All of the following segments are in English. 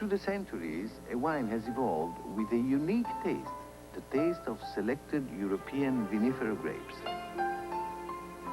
through the centuries, a wine has evolved with a unique taste, the taste of selected European vinifera grapes.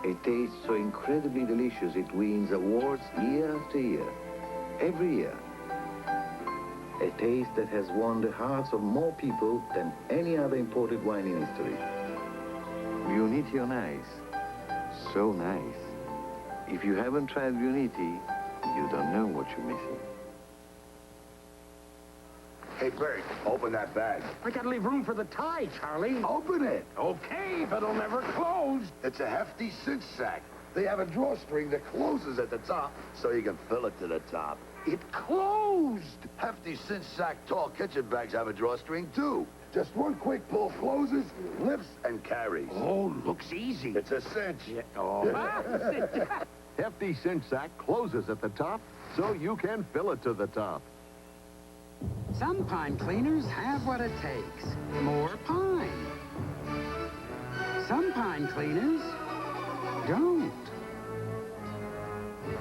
A taste so incredibly delicious it wins awards year after year, every year. A taste that has won the hearts of more people than any other imported wine in history. Riunite on ice. So nice. If you haven't tried Riunite, you don't know what you're missing. Hey, Bert, open that bag. I gotta leave room for the tie, Charlie. Open it. Okay, but it'll never close. It's a Hefty Cinch Sak. They have a drawstring that closes at the top, so you can fill it to the top. It closed. Hefty Cinch Sak tall kitchen bags have a drawstring, too. Just one quick pull closes, lifts, and carries. Oh, looks easy. It's a cinch. Yeah. Oh. Hefty Cinch Sak closes at the top, so you can fill it to the top. Some pine cleaners have what it takes. More pine. Some pine cleaners don't.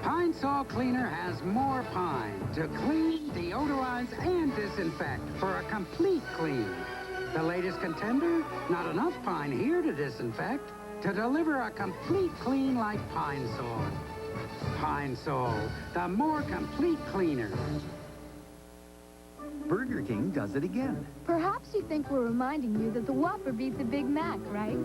Pine Sol Cleaner has more pine to clean, deodorize, and disinfect for a complete clean. The latest contender, not enough pine here to disinfect, to deliver a complete clean like Pine Sol. Pine Sol, the more complete cleaner. Burger King does it again. Perhaps you think we're reminding you that the Whopper beats the Big Mac, right?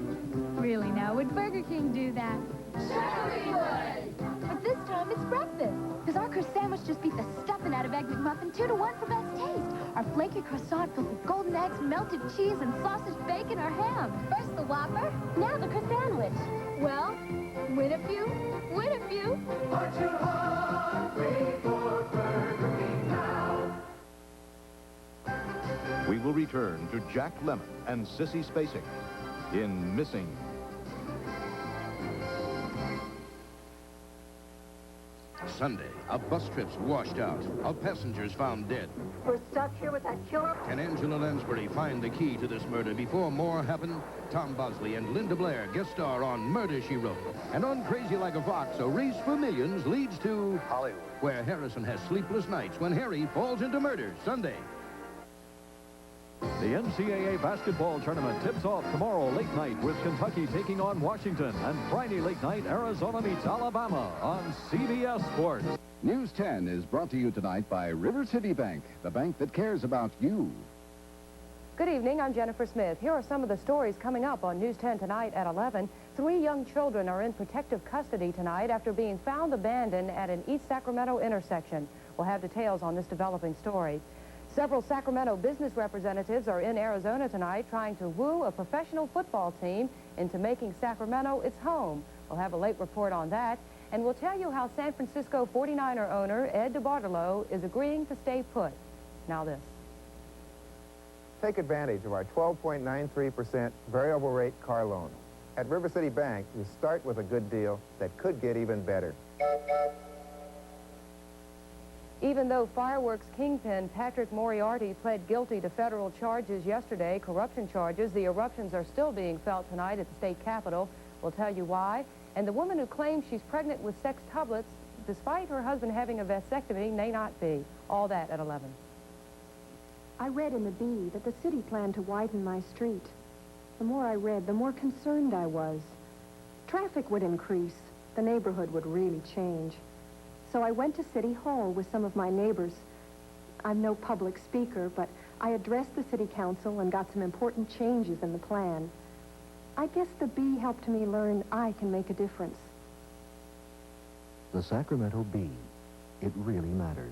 Really now, would Burger King do that? Sure we would! But this time it's breakfast, because our Crossan'wich just beat the stuffing out of Egg McMuffin 2-to-1 for best taste. Our flaky croissant filled with golden eggs, melted cheese, and sausage, bacon, or ham. First the Whopper, now the Crossan'wich. Well, win a few, win a few. Aren't you hungry for Burger King now? We will return to Jack Lemmon and Sissy Spacek in Missing. Sunday, a bus trip's washed out. A passenger's found dead. We're stuck here with that killer. Can Angela Lansbury find the key to this murder before more happen? Tom Bosley and Linda Blair guest star on Murder, She Wrote. And on Crazy Like a Fox, a race for millions leads to Hollywood, where Harrison has sleepless nights when Harry falls into murder. Sunday. The NCAA Basketball Tournament tips off tomorrow late night with Kentucky taking on Washington, and Friday late night, Arizona meets Alabama on CBS Sports. News 10 is brought to you tonight by River City Bank, the bank that cares about you. Good evening, I'm Jennifer Smith. Here are some of the stories coming up on News 10 tonight at 11. 3 young children are in protective custody tonight after being found abandoned at an East Sacramento intersection. We'll have details on this developing story. Several Sacramento business representatives are in Arizona tonight trying to woo a professional football team into making Sacramento its home. We'll have a late report on that, and we'll tell you how San Francisco 49er owner Ed DeBartolo is agreeing to stay put. Now this. Take advantage of our 12.93% variable rate car loan. At River City Bank, you start with a good deal that could get even better. Even though fireworks kingpin Patrick Moriarty pled guilty to federal charges yesterday, corruption charges, the eruptions are still being felt tonight at the state capitol. We'll tell you why. And the woman who claims she's pregnant with sextuplets, despite her husband having a vasectomy, may not be. All that at 11. I read in the Bee that the city planned to widen my street. The more I read, the more concerned I was. Traffic would increase. The neighborhood would really change. So I went to City Hall with some of my neighbors. I'm no public speaker, but I addressed the city council and got some important changes in the plan. I guess the Bee helped me learn I can make a difference. The Sacramento Bee. It really matters.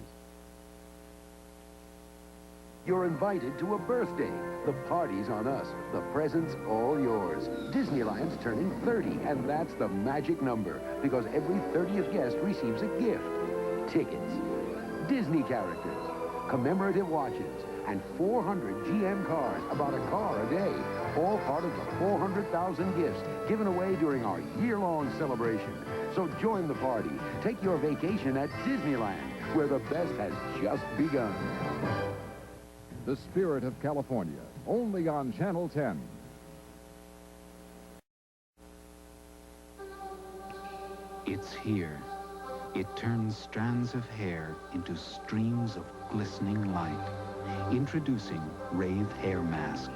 You're invited to a birthday. The party's on us. The presents all yours. Disneyland's turning 30, and that's the magic number, because every 30th guest receives a gift. Tickets, Disney characters, commemorative watches, and 400 GM cars, about a car a day, all part of the 400,000 gifts given away during our year-long celebration. So join the party. Take your vacation at Disneyland, where the best has just begun. The Spirit of California, only on Channel 10. It's here. It turns strands of hair into streams of glistening light. Introducing Rave Hair Mask.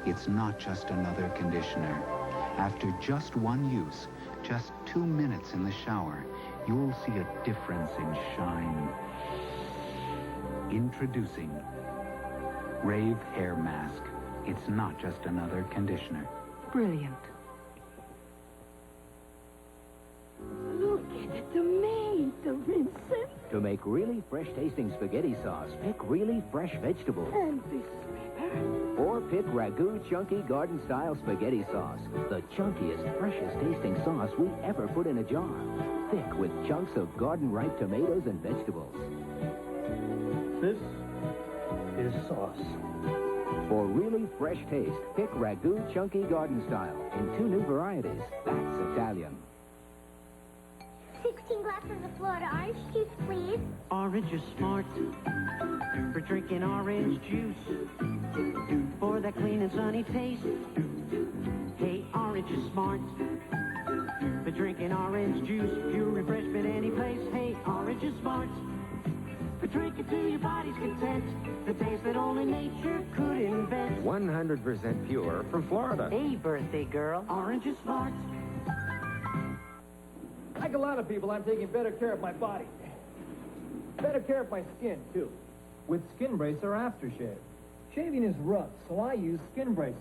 It's not just another conditioner. After just one use, just 2 minutes in the shower, you'll see a difference in shine. Introducing Rave Hair Mask. It's not just another conditioner. Brilliant. Look at it, tomato, Vincent. To make really fresh-tasting spaghetti sauce, pick really fresh vegetables. And this pepper. Or pick Ragu Chunky Garden-Style Spaghetti Sauce, the chunkiest, freshest-tasting sauce we ever put in a jar. Thick with chunks of garden-ripe tomatoes and vegetables. This is sauce. For really fresh taste, pick Ragu Chunky Garden Style in 2 new varieties. That's Italian. 16 glasses of Florida orange juice, please. Orange is smart for drinking orange juice. For that clean and sunny taste. Hey, orange is smart for drinking orange juice. Pure refreshment any place. Hey, orange is smart for drinking to your body's content. The taste that only nature could invent. 100% pure from Florida. Hey, birthday girl, orange is smart. Like a lot of people, I'm taking better care of my body. Better care of my skin, too. With Skin Bracer Aftershave. Shaving is rough, so I use Skin Bracer.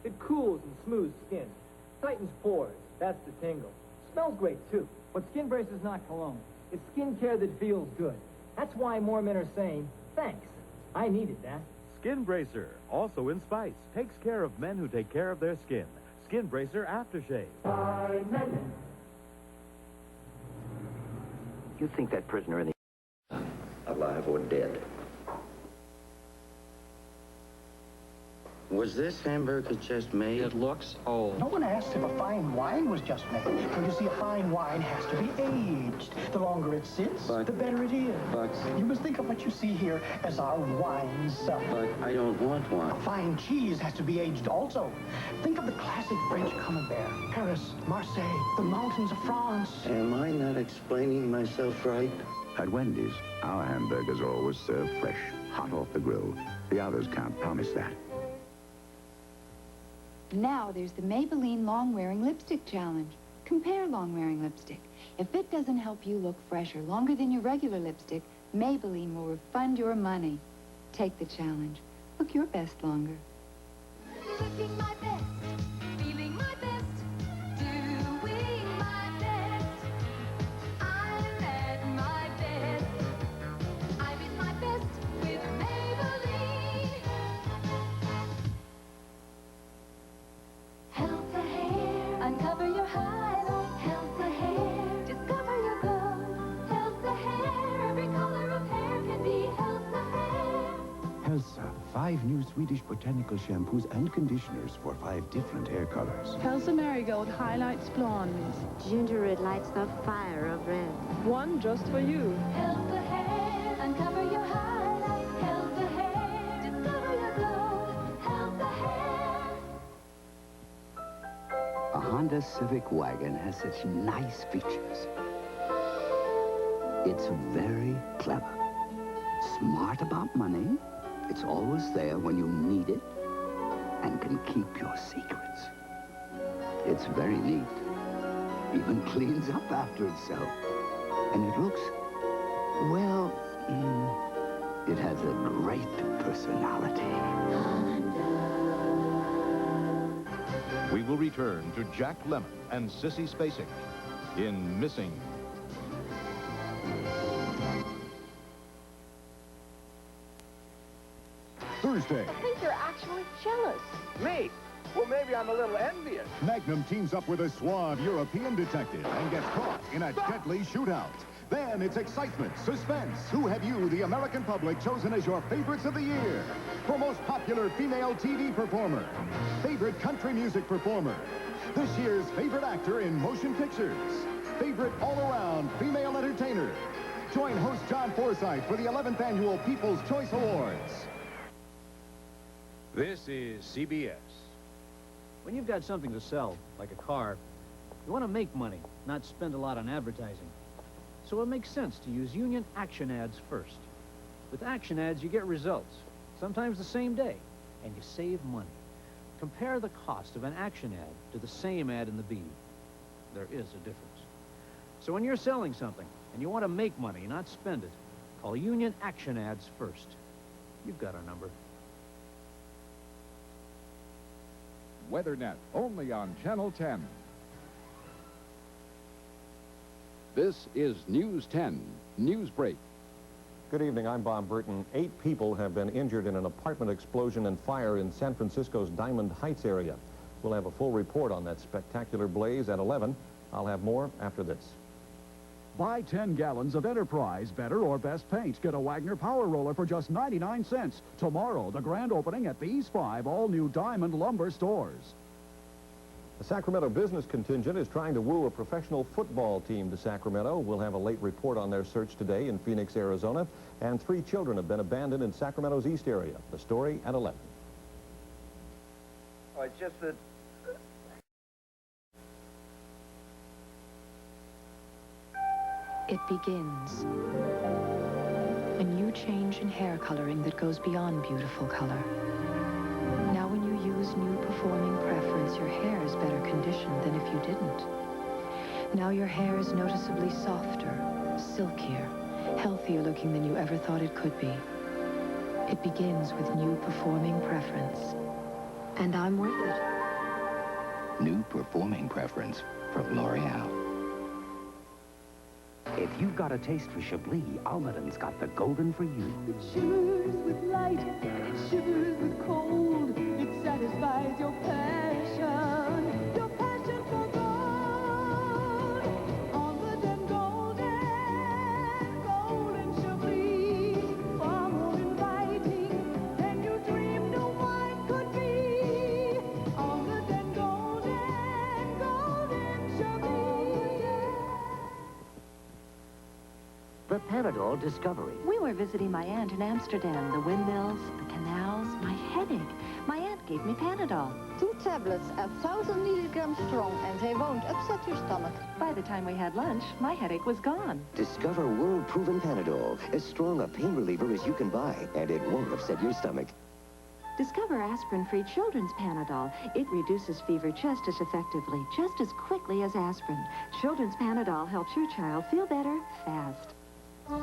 It cools and smooths skin. Tightens pores. That's the tingle. Smells great, too. But Skin Bracer's not cologne. It's skin care that feels good. That's why more men are saying, thanks. I needed that. Skin Bracer, also in spice, takes care of men who take care of their skin. Skin Bracer Aftershave. You think that prisoner in the... alive or dead. Was this hamburger just made? It looks old. No one asked if a fine wine was just made. For you see, a fine wine has to be aged. The longer it sits, the better it is. But you must think of what you see here as our wine cellar. But I don't want one. A fine cheese has to be aged also. Think of the classic French camembert. Paris, Marseille, the mountains of France. Am I not explaining myself right? At Wendy's, our hamburgers are always served fresh, hot off the grill. The others can't promise that. Now there's the Maybelline Long-Wearing Lipstick Challenge. Compare long-wearing lipstick. If it doesn't help you look fresher longer than your regular lipstick, Maybelline will refund your money. Take the challenge. Look your best longer. Looking my best, feeling my best, doing my best. I'm at my best. I'm at my best with Maybelline. Help the hair, uncover your highlight. Help the hair, discover your glow. Help the hair, every color of hair can be help the hair. Halsa, 5 new Swedish botanical shampoos and conditioners for 5 different hair colors. Halsa Marigold highlights blondes. Ginger Red lights the fire of red. One just for you. Help the hair, uncover your highlight. Help the hair, discover your glow. Help the hair. A Honda Civic Wagon has such nice features. It's very clever. Smart about money. It's always there when you need it and can keep your secrets. It's very neat. Even cleans up after itself. And it looks, well, it has a great personality. We will return to Jack Lemmon and Sissy Spacek in Missing. Thursday. I think you're actually jealous. Me? Well, maybe I'm a little envious. Magnum teams up with a suave European detective and gets caught in a deadly shootout. Then it's excitement, suspense. Who have you, the American public, chosen as your favorites of the year? For most popular female TV performer, favorite country music performer, this year's favorite actor in motion pictures, favorite all-around female entertainer. Join host John Forsythe for the 11th Annual People's Choice Awards. This is CBS. When you've got something to sell, like a car, you want to make money, not spend a lot on advertising. So it makes sense to use Union Action Ads first. With Action Ads, you get results, sometimes the same day, and you save money. Compare the cost of an Action Ad to the same ad in the Bee. There is a difference. So when you're selling something and you want to make money, not spend it, call Union Action Ads first. You've got our number. WeatherNet, only on Channel 10. This is News 10, Newsbreak. Good evening, I'm Bob Burton. 8 people have been injured in an apartment explosion and fire in San Francisco's Diamond Heights area. We'll have a full report on that spectacular blaze at 11. I'll have more after this. Buy 10 gallons of Enterprise Better or Best Paint. Get a Wagner Power Roller for just 99 cents. Tomorrow, the grand opening at these 5 all-new Diamond Lumber stores. The Sacramento business contingent is trying to woo a professional football team to Sacramento. We'll have a late report on their search today in Phoenix, Arizona. And 3 children have been abandoned in Sacramento's East area. The story at 11. Oh, it's just that... It begins. A new change in hair coloring that goes beyond beautiful color. Now when you use new performing preference, your hair is better conditioned than if you didn't. Now your hair is noticeably softer, silkier, healthier looking than you ever thought it could be. It begins with new performing preference. And I'm with it. New performing preference from L'Oreal. If you've got a taste for Chablis, Almaden's got the golden for you. It shivers with light, it shivers with cold. It satisfies your passion for gold. Almond and golden Chablis, far more inviting than you dreamed a wine could be. Almond and golden Chablis. The Panadol Discovery. We were visiting my aunt in Amsterdam. The windmills, the canals, my headache. My aunt gave me Panadol. 2 tablets at 1,000 milligrams strong, and they won't upset your stomach. By the time we had lunch, my headache was gone. Discover world-proven Panadol, as strong a pain reliever as you can buy, and it won't upset your stomach. Discover aspirin-free children's Panadol. It reduces fever just as effectively, just as quickly as aspirin. Children's Panadol helps your child feel better fast. The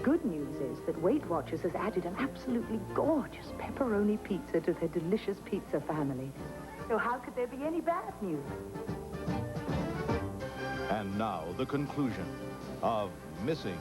good news is that Weight Watchers has added an absolutely gorgeous pepperoni pizza to their delicious pizza family. So how could there be any bad news? And now, the conclusion of Missing